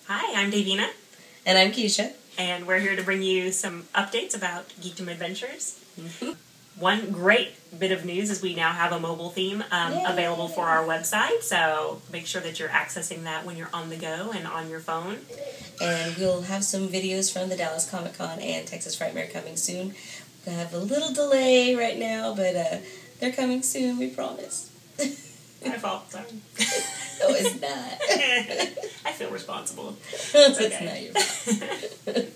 Hi, I'm Davina. And I'm Keisha. And we're here to bring you some updates about Geekdom Adventures. One great bit of news is we now have a mobile theme available for our website, so make sure that you're accessing that when you're on the go and on your phone. And we'll have some videos from the Dallas Comic Con and Texas Frightmare coming soon. We have a little delay right now, but they're coming soon, we promise. My fault, sorry. No, it's not. I feel responsible. It's not your fault.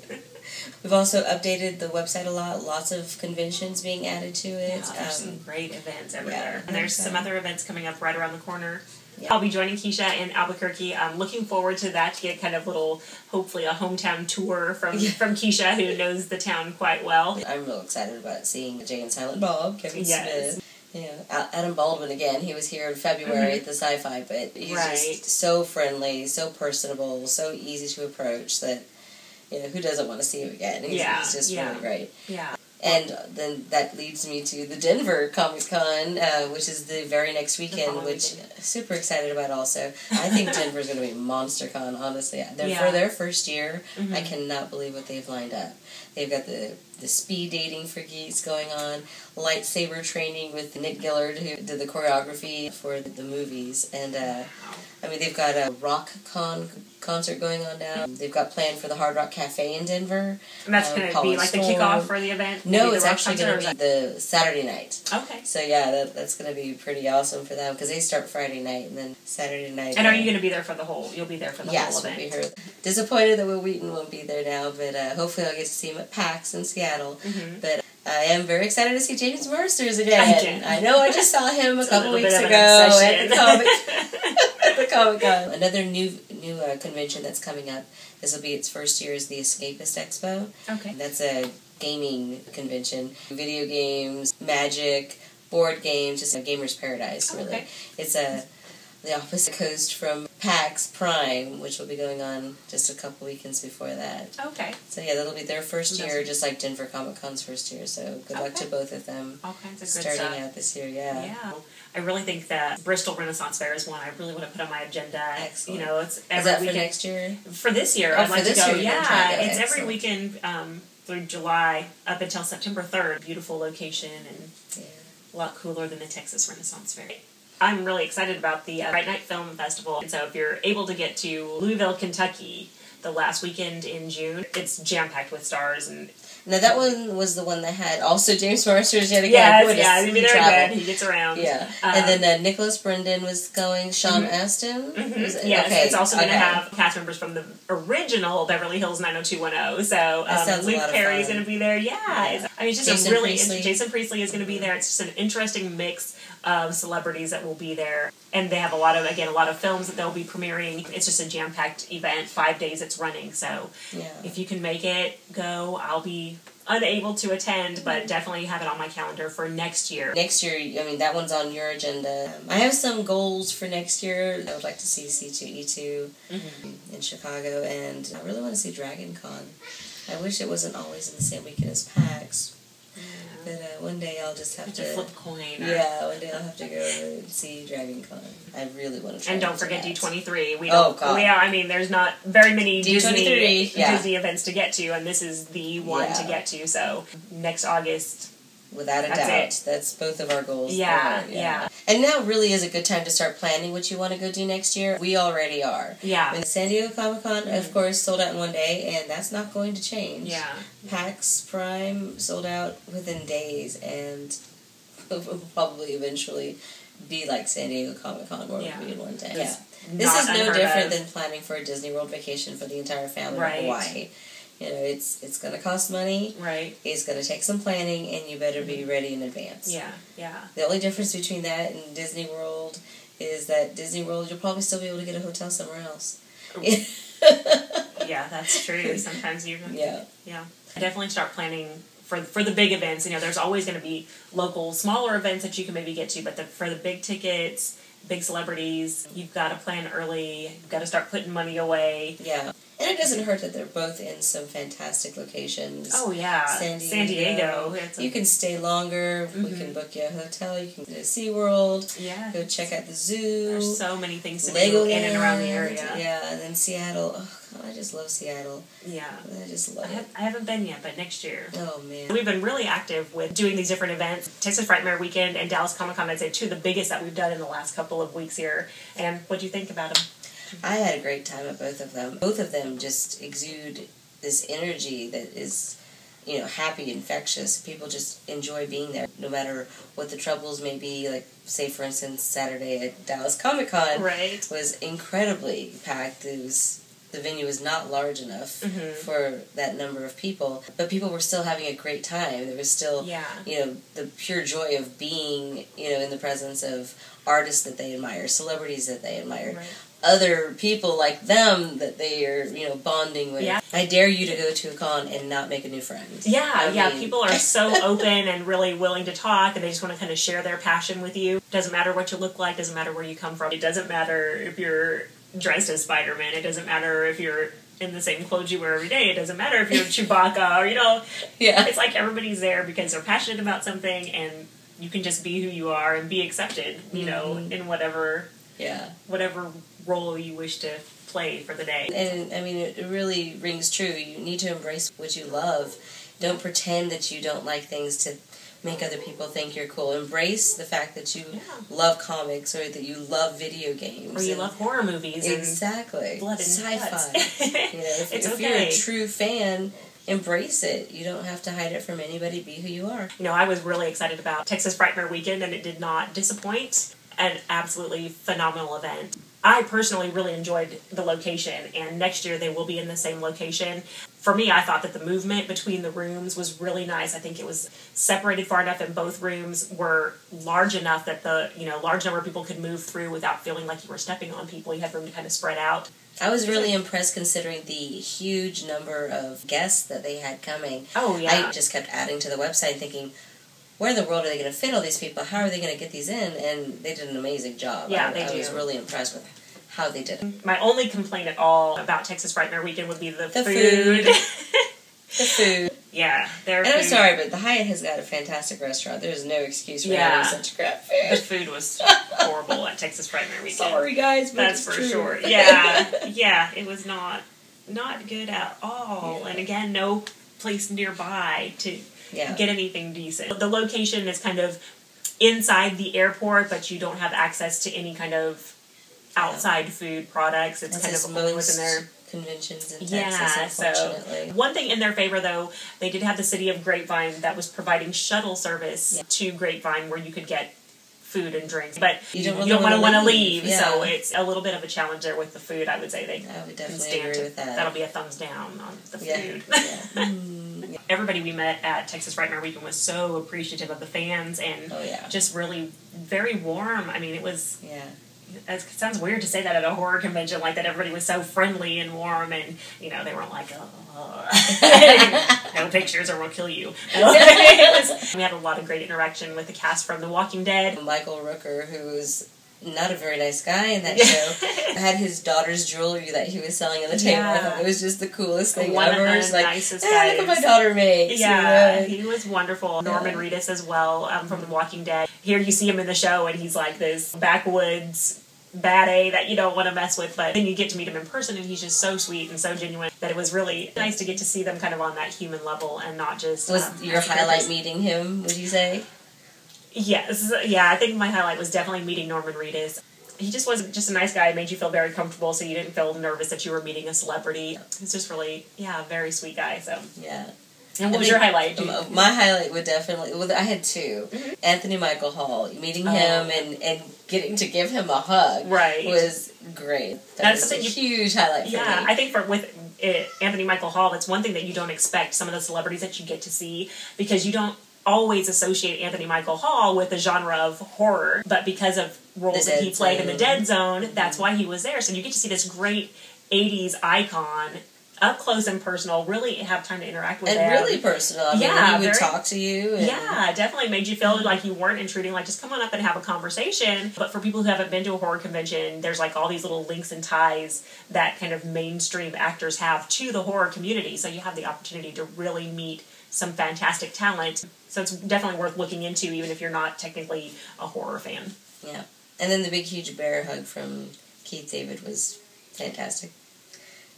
We've also updated the website a lot. Lots of conventions being added to it. Yeah, there's some great events everywhere. Yeah, and there's some other events coming up right around the corner. Yeah. I'll be joining Keisha in Albuquerque. I'm looking forward to that, to get kind of hopefully a hometown tour from Keisha, who knows the town quite well. I'm real excited about seeing Jay and Silent Bob, Kevin Smith. Yeah, Adam Baldwin again. He was here in February at the sci-fi, but he's just so friendly, so personable, so easy to approach that, who doesn't want to see him again? He's just really great. Yeah. And then that leads me to the Denver Comic Con, which is the very next weekend, which I'm super excited about also. I think Denver's going to be Monster Con, honestly. For their first year, I cannot believe what they've lined up. They've got the speed dating for geeks going on, lightsaber training with Nick Gillard, who did the choreography for the movies, and they've got a rock concert going on now. They've got planned for the Hard Rock Cafe in Denver. And that's going to be like the kickoff for the event? No, it's actually going to be the Saturday night. Okay. So yeah, that's going to be pretty awesome for them, because they start Friday night and then Saturday night. And are you going to be there for the whole? You'll be there for the whole event. Yes, we'll be here. Disappointed that Will Wheaton won't be there now, but hopefully I'll get to see him at PAX in Seattle. But I am very excited to see James Marsters again. I know I just saw him a couple weeks ago at the Comic Con. Another new convention that's coming up. This will be its first year, is the Escapist Expo. Okay. That's a gaming convention. Video games, magic, board games, just a gamer's paradise, really. Okay. It's the opposite coast from PAX Prime, which will be going on just a couple weekends before that. Okay. So yeah, that'll be their first year, just like Denver Comic Con's first year. So good luck to both of them. All kinds of good starting stuff. out this year. Yeah. I really think that Bristol Renaissance Fair is one I really want to put on my agenda. Excellent. It's every weekend. For next year? For this year, I'd like to go. It's every weekend through July up until September 3rd. Beautiful location and a lot cooler than the Texas Renaissance Fair. I'm really excited about the Fright Night Film Festival. And so if you're able to get to Louisville, Kentucky, the last weekend in June, it's jam-packed with stars. And now that one was the one that had also James Marsters yet again. They're good. He gets around. Yeah. And then Nicholas Brendan was going, Sean Astin. It's also going to have cast members from the original Beverly Hills 90210. So Luke Perry's going to be there. It's just Jason Priestley is going to be there. It's just an interesting mix of celebrities that will be there. And they have a lot of films that they'll be premiering. It's just a jam-packed event. 5 days it's running. So if you can make it, go. I'll be unable to attend, but definitely have it on my calendar for next year. Next year, that one's on your agenda. I have some goals for next year. I would like to see C2E2 in Chicago, and I really want to see Dragon Con. I wish it wasn't always in the same weekend as PAX. But one day I'll just have to flip a coin. One day I'll have to go and see Dragon Con. I really want to try. And don't forget D23. God. There's not very many D23, Disney events to get to, and this is the one to get to. So next August, without a doubt, that's both of our goals. Yeah. And now really is a good time to start planning what you want to go do next year. We already are. Yeah. And San Diego Comic Con, of course, sold out in one day, and that's not going to change. Yeah. PAX Prime sold out within days, and will probably eventually be like San Diego Comic Con, where it'll be in one day. This is no different than planning for a Disney World vacation for the entire family in Hawaii. It's going to cost money. Right. It's going to take some planning, and you better be ready in advance. Yeah. The only difference between that and Disney World is that Disney World, you'll probably still be able to get a hotel somewhere else. Yeah, that's true. Sometimes you... Yeah. Definitely start planning for the big events. There's always going to be local, smaller events that you can maybe get to, but for the big tickets, big celebrities, you've got to plan early. You've got to start putting money away. Yeah. And it doesn't hurt that they're both in some fantastic locations. Oh, yeah. San Diego. You can stay longer. We can book you a hotel. You can go to SeaWorld. Yeah. Go check out the zoo. There's so many things to do in and around the area. Yeah. And then Seattle. Oh, God, I just love Seattle. Yeah. I just love it. I haven't been yet, but next year. Oh, man. We've been really active with doing these different events. Texas Frightmare Weekend and Dallas Comic Con, I'd say, two of the biggest that we've done in the last couple of weeks here. And what do you think about them? I had a great time at both of them. Both of them just exude this energy that is, you know, happy, infectious. People just enjoy being there, no matter what the troubles may be. Like, say, for instance, Saturday at Dallas Comic Con was incredibly packed. The venue was not large enough for that number of people, but people were still having a great time. There was still, you know, the pure joy of being, you know, in the presence of artists that they admire, celebrities that they admire, other people like them that they are, you know, bonding with. Yeah. I dare you to go to a con and not make a new friend. Yeah, I mean, people are so open and really willing to talk, and they just want to kind of share their passion with you. Doesn't matter what you look like, doesn't matter where you come from. It doesn't matter if you're dressed as Spider-Man. It doesn't matter if you're in the same clothes you wear every day. It doesn't matter if you're Chewbacca or, you know. Yeah. It's like everybody's there because they're passionate about something, and you can just be who you are and be accepted, you know, in whatever role you wish to play for the day. And, I mean, it really rings true. You need to embrace what you love. Don't pretend that you don't like things to make other people think you're cool. Embrace the fact that you love comics, or that you love video games. Or you love horror movies. Exactly. And blood and sci-fi. You know, if you're a true fan, embrace it. You don't have to hide it from anybody. Be who you are. You know, I was really excited about Texas Frightmare Weekend, and it did not disappoint. An absolutely phenomenal event. I personally really enjoyed the location, and next year they will be in the same location. For me, I thought that the movement between the rooms was really nice. I think it was separated far enough, and both rooms were large enough that the, you know, large number of people could move through without feeling like you were stepping on people. You had room to kind of spread out. I was really impressed considering the huge number of guests that they had coming. Oh, yeah. I just kept adding to the website thinking, where in the world are they going to fit all these people? How are they going to get these in? And they did an amazing job. Yeah, I was really impressed with how they did it. My only complaint at all about Texas Frightmare Weekend would be the food. The food. Yeah, their food. And I'm sorry, but the Hyatt has got a fantastic restaurant. There's no excuse for having such crap food. The food was horrible at Texas Frightmare Weekend. Sorry, guys, but that's for sure. Yeah, it was not good at all. Yeah. And again, no place nearby to get anything decent. The location is kind of inside the airport, but you don't have access to any kind of outside food products. It's kind of only within their conventions in Texas, unfortunately. So one thing in their favor, though, they did have the city of Grapevine that was providing shuttle service to Grapevine where you could get food and drinks, but you don't want to leave, so it's a little bit of a challenge there with the food. I would say I would definitely agree with that. That'll be a thumbs down on the food. Yeah. Everybody we met at Texas Frightmare Weekend was so appreciative of the fans and just really very warm. I mean, it was... It sounds weird to say that at a horror convention like that. Everybody was so friendly and warm, and you know they weren't like, no pictures or we'll kill you. We had a lot of great interaction with the cast from The Walking Dead. Michael Rooker, who was not a very nice guy in that show, had his daughter's jewelry that he was selling on the table. I thought it was just the coolest thing ever. One of the nicest guys. Look what my daughter makes. Yeah, he was wonderful. Norman Reedus as well, from The Walking Dead. Here you see him in the show, and he's like this backwoods bad A that you don't want to mess with, but then you get to meet him in person, and he's just so sweet and so genuine that it was really nice to get to see them kind of on that human level and not just... Was your highlight meeting him, would you say? Yes. Yeah, I think my highlight was definitely meeting Norman Reedus. He just was just a nice guy. It made you feel very comfortable, so you didn't feel nervous that you were meeting a celebrity. He's just really, a very sweet guy, so... Yeah. And what was your highlight? My highlight would definitely... Well, I had two. Mm-hmm. Anthony Michael Hall. Meeting him and getting to give him a hug was great. That's a huge highlight for me. Yeah, I think with Anthony Michael Hall, it's one thing that you don't expect some of the celebrities that you get to see, because you don't always associate Anthony Michael Hall with the genre of horror, but because of roles that he played in the Dead Zone, that's why he was there. So you get to see this great 80s icon up close and personal, really have time to interact with him. And really personal. I mean, he would talk to you. And Definitely made you feel like you weren't intruding, like just come on up and have a conversation. But for people who haven't been to a horror convention, there's like all these little links and ties that kind of mainstream actors have to the horror community. So you have the opportunity to really meet some fantastic talent. So it's definitely worth looking into, even if you're not technically a horror fan. Yeah. And then the big, huge bear hug from Keith David was fantastic.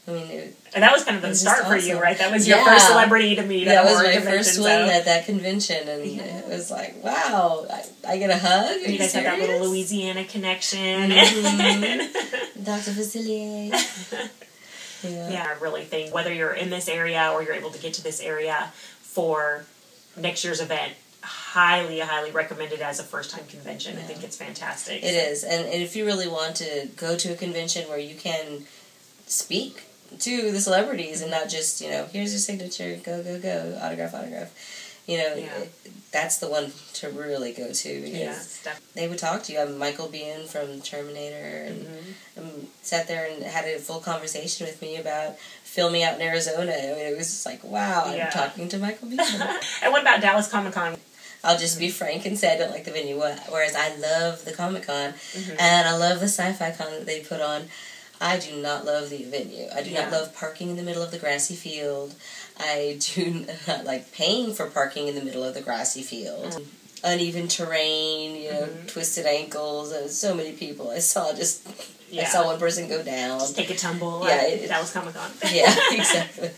I mean, and that was kind of the start for you, right? That was your first celebrity to meet. That was my first one at that convention, and it was like, wow, I get a hug. And you guys had that little Louisiana connection. Dr. Facilier. I really think whether you're in this area or you're able to get to this area for next year's event, highly recommend it as a first-time convention. I think it's fantastic. It is, and if you really want to go to a convention where you can speak to the celebrities and not just, here's your signature, go, autograph. That's the one to really go to, because they would talk to you. Michael Biehn from Terminator and sat there and had a full conversation with me about filming out in Arizona. I mean, it was just like, wow, I'm talking to Michael Biehn. And what about Dallas Comic Con? I'll just be frank and say I don't like the venue, whereas I love the Comic Con and I love the sci-fi con that they put on. I do not love the venue. I do not love parking in the middle of the grassy field. I do not like paying for parking in the middle of the grassy field. Uneven terrain, twisted ankles. So many people. I saw one person go down. Just take a tumble at Dallas Comic Con. Yeah, exactly.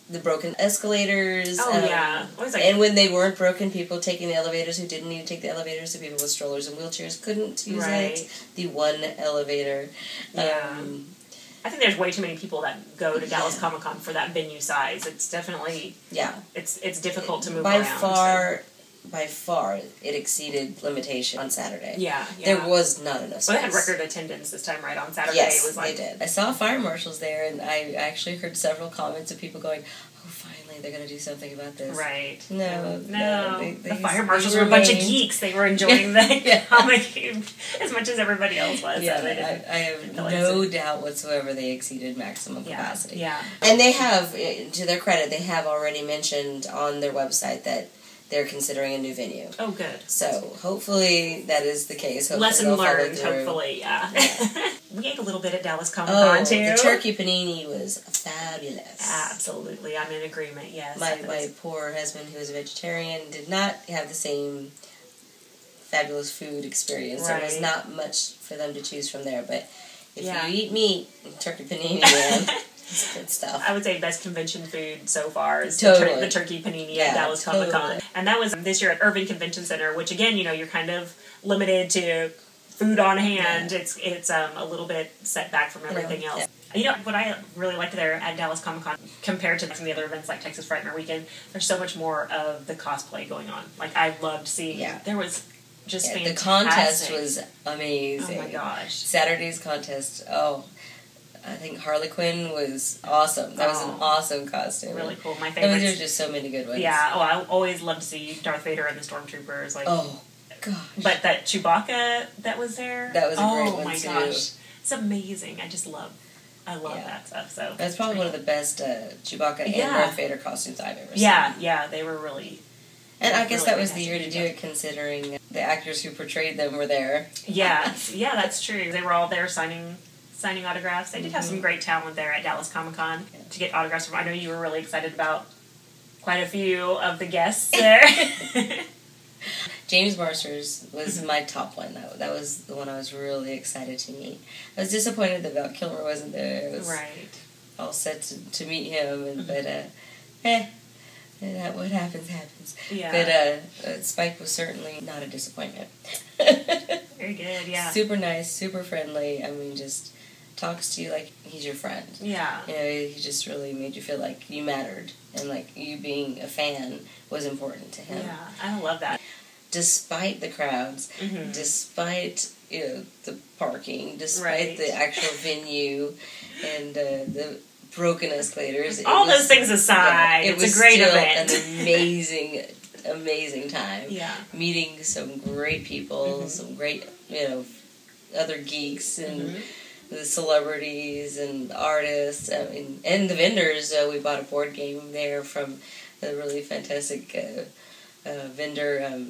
The broken escalators. And when they weren't broken, people taking the elevators who didn't need to take the elevators, so people with strollers and wheelchairs couldn't use it. The one elevator. I think there's way too many people that go to Dallas Comic Con for that venue size. It's definitely it's difficult to move around. By far, it exceeded limitation on Saturday. Yeah. There was not enough space. Well, they had record attendance this time, right, on Saturday. Yes, it was like, they did. I saw fire marshals there, and I actually heard several comments of people going, oh, finally, they're going to do something about this. Right. No. The fire marshals were a bunch of geeks. They were enjoying the comic as much as everybody else was. Yeah, so I have no doubt whatsoever they exceeded maximum capacity. Yeah. And they have, to their credit, they have already mentioned on their website that they're considering a new venue. Oh, good. So, hopefully that is the case. Hopefully Lesson learned, hopefully, yeah. We ate a little bit at Dallas Comic Con, too. The turkey panini was fabulous. Absolutely. I'm in agreement, yes. My poor husband, who is a vegetarian, did not have the same fabulous food experience. There was not much for them to choose from there, but if you eat meat, turkey panini, man. It's good stuff. I would say best convention food so far is the turkey panini at Dallas Comic Con. And that was this year at Irving Convention Center, which again, you're kind of limited to food on hand. Yeah. It's a little bit set back from everything else. Yeah. What I really liked there at Dallas Comic Con, compared to some of the other events like Texas Frightmare Weekend, there's so much more of the cosplay going on. Like, I loved seeing there was just fantastic. The contest was amazing. Oh my gosh. Saturday's contest, I think Harley Quinn was awesome. That was an awesome costume. Really cool. My favorite. There were just so many good ones. Yeah. Oh, I always love to see Darth Vader and the Stormtroopers. Like, oh, gosh. But that Chewbacca that was there. That was a great one, too. Oh, my gosh. It's amazing. I love that stuff. So that's probably one of the best Chewbacca and Darth Vader costumes I've ever seen. Yeah. They were really... And I guess that was the year to do it, considering the actors who portrayed them were there. Yeah, that's true. They were all there signing autographs. They did have some great talent there at Dallas Comic Con to get autographs from. I know you were really excited about quite a few of the guests there. James Marsters was my top one. That was the one I was really excited to meet. I was disappointed that Val Kilmer wasn't there. I was all set to meet him, but what happens happens. Yeah. But Spike was certainly not a disappointment. Very good. Yeah. Super nice, super friendly. I mean, just talks to you like he's your friend. Yeah. He just really made you feel like you mattered, and like you being a fan was important to him. Yeah, I love that. Despite the crowds, despite the parking, despite the actual venue, and the broken escalators. All those things aside, it's a great event. An amazing time. Yeah. Meeting some great people, some great, other geeks and the celebrities and artists, and the vendors. We bought a board game there from a really fantastic vendor.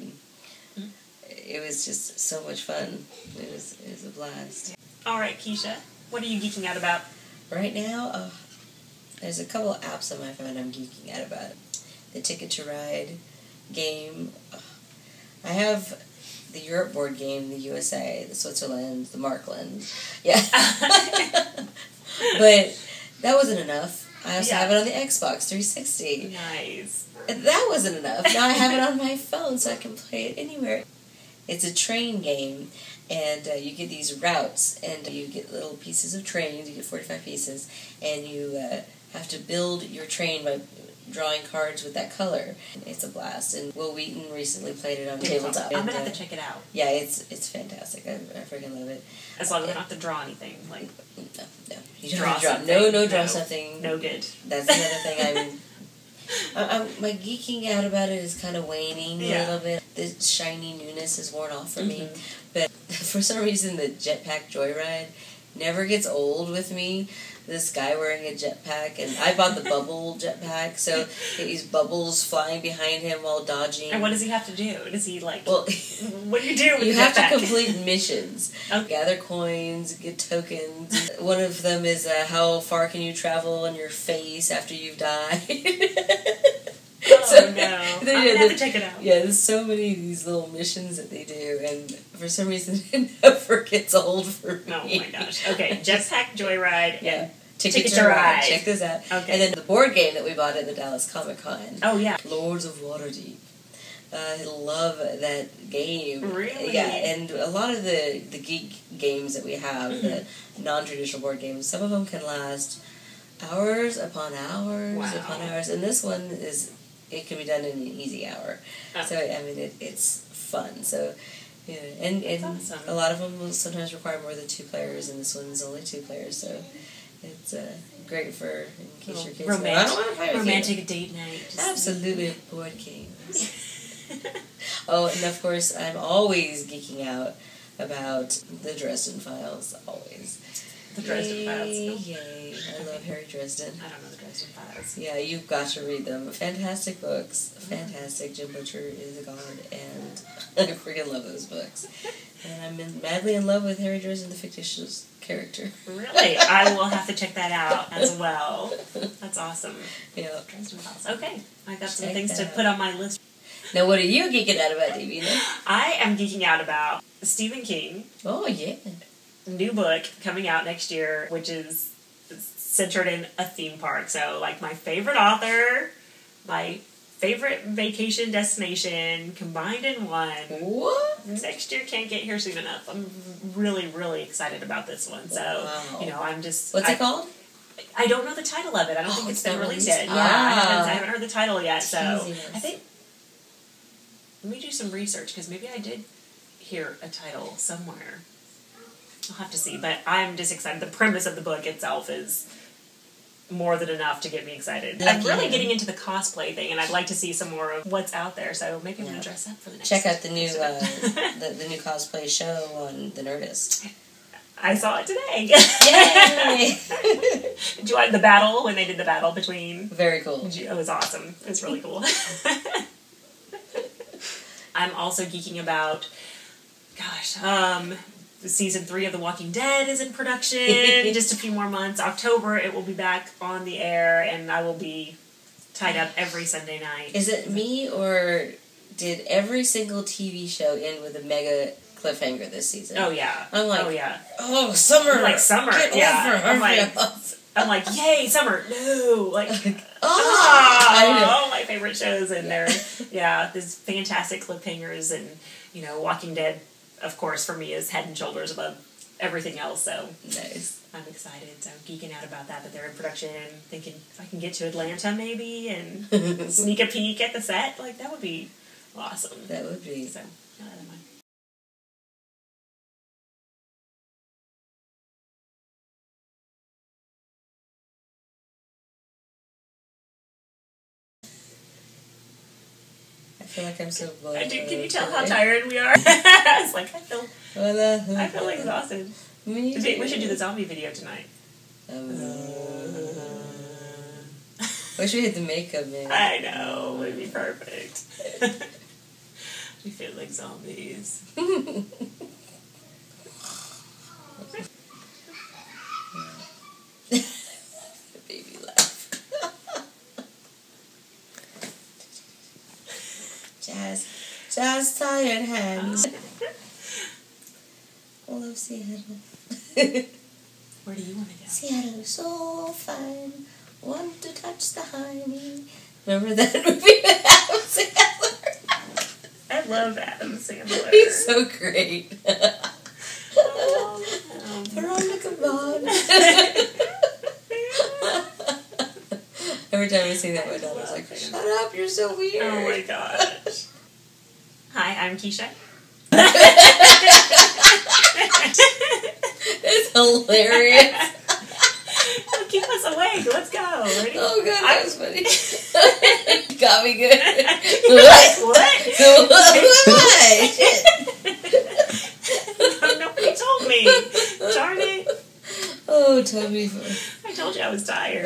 It was just so much fun. It was a blast. All right, Keisha, what are you geeking out about? Right now, there's a couple of apps on my phone I'm geeking out about. The Ticket to Ride game. I have the Europe board game, the USA, the Switzerland, the Markland. Yeah. But that wasn't enough. I also have it on the Xbox 360. Nice. That wasn't enough. Now I have it on my phone so I can play it anywhere. It's a train game, and you get these routes, and you get little pieces of trains. You get 45 pieces, and you have to build your train by drawing cards with that color. It's a blast, and Will Wheaton recently played it on tabletop. I'm gonna have to check it out. Yeah, it's fantastic. I freaking love it. As long as I don't have to draw anything, like no, you don't have to draw. No, draw something. No good. That's another thing my geeking out about it is kind of waning a little bit. The shiny newness has worn off for me, but for some reason the jetpack joyride never gets old with me. This guy wearing a jetpack, and I bought the bubble jetpack, so these bubbles flying behind him while dodging. And what does he have to do? Does he what do you do with you the jetpack? You have to complete missions. Okay. Gather coins, get tokens. One of them is how far can you travel on your face after you've died. Oh, no. I'm going to have to check it out. Yeah, there's so many of these little missions that they do, and for some reason it never gets old for me. Oh my gosh. Okay, Jetpack Joyride. Yeah. Ticket to Ride. Check this out. Okay. And then the board game that we bought at the Dallas Comic Con. Oh, yeah. Lords of Waterdeep. I love that game. Really? Yeah, and a lot of the geek games that we have, the non-traditional board games, some of them can last hours upon hours upon hours, and this one it can be done in an easy hour. Oh. So, I mean, it's fun. So, yeah, and awesome. A lot of them will sometimes require more than 2 players, and this one's only 2 players, so it's great for in case your kids romantic, go, I don't want to play romantic date night. Absolutely, board games. Oh, and of course, I'm always geeking out about the Dresden Files, always. The Dresden Files. Yay. I love Harry Dresden. I don't know the Dresden Files. Yeah, you've got to read them. Fantastic books. Fantastic. Jim Butcher is a god, and I freaking love those books. And I'm madly in love with Harry Dresden, the fictitious character. Really? I will have to check that out as well. That's awesome. Yeah. Dresden Files. Okay. I got some things to put on my list. Now, what are you geeking out about, Davina? I am geeking out about Stephen King. Oh, yeah. New book coming out next year, which is centered in a theme park. So, like, my favorite author, my favorite vacation destination combined in one. What? Next year can't get here soon enough. I'm really, really excited about this one. So, I'm just... What's it called? I don't know the title of it. I don't think it's been released yet. Yeah, I haven't heard the title yet. So, I think... Let me do some research, because maybe I did hear a title somewhere. I'll have to see, but I'm just excited. The premise of the book itself is more than enough to get me excited. I'm really getting into the cosplay thing, and I'd like to see some more of what's out there, so maybe I'm going to dress up for the next Check out the new the new cosplay show on The Nerdist. I saw it today. Yay! Did you like the battle, when they did the battle between... Very cool. It was awesome. It was really cool. I'm also geeking about, Season 3 of The Walking Dead is in production. Just a few more months. October, it will be back on the air, and I will be tied up every Sunday night. Is it me, or did every single TV show end with a mega cliffhanger this season? Oh, yeah. I'm like, summer. I'm like, summer. Get over I'm like, yay, summer. No. Like, my favorite shows, and they're, there's fantastic cliffhangers, and, Walking Dead, of course, for me, is head and shoulders above everything else, so. Nice. I'm excited, so I'm geeking out about that they're in production, thinking if I can get to Atlanta, maybe, and sneak a peek at the set, like, that would be awesome. That would be. So, I don't mind. I feel like I'm so bored. Can you tell how tired we are? It's like, I feel exhausted. Me too. We should do the zombie video tonight. Wish we had the makeup, man. I know. It would be perfect. We feel like zombies. Baby laugh. Jazz tired hands. I love Seattle. Where do you want to go? Seattle is so fine. Want to touch the hiney. Remember that movie with Adam Sandler? I love Adam Sandler. He's so great. Veronica Vaughn. Every time I see that, my daughter's like, shut up, you're so weird. Oh my gosh. Hi, I'm Keisha. It's hilarious. Keep us awake. Let's go. Ready? Oh god, that was funny. Got me good. What? Who am I? Shit. Nobody told me. Darn it. Oh, Toby. I told you I was tired.